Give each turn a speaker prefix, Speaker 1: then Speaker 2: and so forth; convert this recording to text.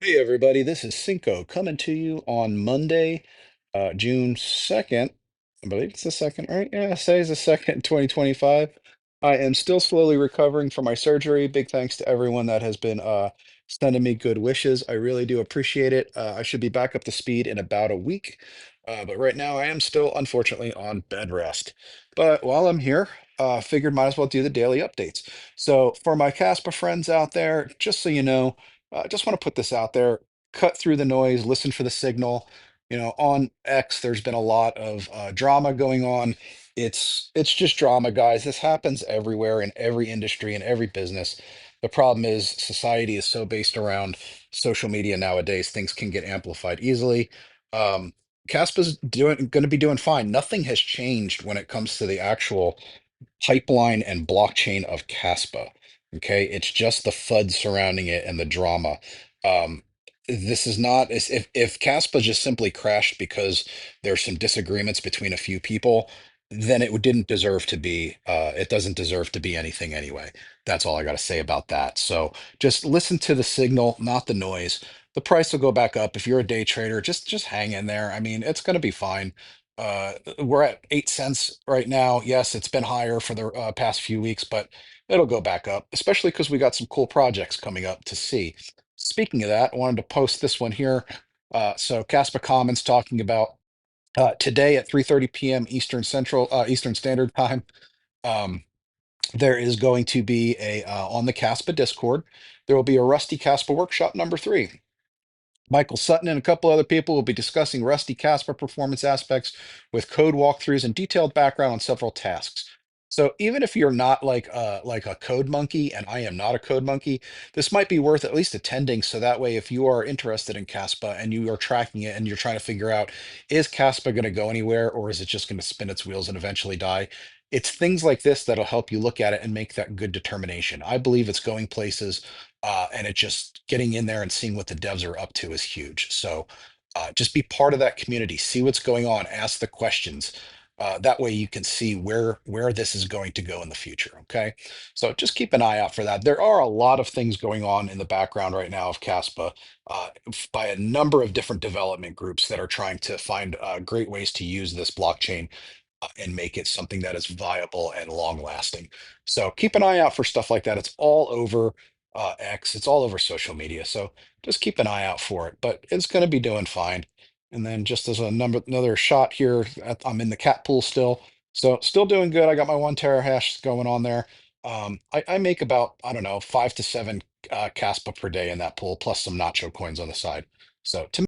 Speaker 1: Hey everybody, this is Cinco coming to you on Monday, June 2nd. I believe it's the second, right? Yeah, today's the second, 2025. I am still slowly recovering from my surgery. Big thanks to everyone that has been sending me good wishes. I really do appreciate it. I should be back up to speed in about a week. But right now I am still unfortunately on bed rest. But while I'm here, figured might as well do the daily updates. So for my Caspa friends out there, just so you know, just want to put this out there. Cut through the noise, listen for the signal. On X, there's been a lot of drama going on. It's just drama, guys. This happens everywhere in every industry in every business. The problem is society is so based around social media nowadays. Things can get amplified easily. Um, Caspa's going to be doing fine. Nothing has changed when it comes to the actual pipeline and blockchain of Kaspa. Okay, it's just the FUD surrounding it and the drama. Um, this is not as if Kaspa just simply crashed because there's some disagreements between a few people, then didn't deserve to be. It doesn't deserve to be anything anyway. That's all I got to say about that. So just listen to the signal, not the noise. The price will go back up. If you're a day trader, just hang in there. I mean, it's going to be fine. We're at 8 cents right now. Yes, it's been higher for the past few weeks, but it'll go back up, especially because we got some cool projects coming up to see. Speaking of that, I wanted to post this one here. So Caspa Commons talking about today at 3:30 p.m. Eastern Standard Time. Um, there is going to be a on the Caspa Discord. There will be a Rusty Caspa workshop number 3. Michael Sutton and a couple other people will be discussing Rusty Casper performance aspects with code walkthroughs and detailed background on several tasks. So even if you're not like a code monkey, and I am not a code monkey, this might be worth at least attending. So that way, if you are interested in Caspa and you are tracking it and you're trying to figure out, is Caspa going to go anywhere or is it just going to spin its wheels and eventually die? It's things like this that'll help you look at it and make that good determination. I believe it's going places and it just getting in there and seeing what the devs are up to is huge. So just be part of that community, see what's going on, ask the questions. That way you can see where this is going to go in the future. Okay, so just keep an eye out for that. There are a lot of things going on in the background right now of Caspa by a number of different development groups that are trying to find great ways to use this blockchain and make it something that is viable and long lasting. So keep an eye out for stuff like that. It's all over X, it's all over social media. So just keep an eye out for it, but it's going to be doing fine. And then just as another shot here, I'm in the cat pool still. So still doing good. I got my 1 terahash going on there. I make about, I don't know, 5 to 7 Caspa per day in that pool, plus some nacho coins on the side. So to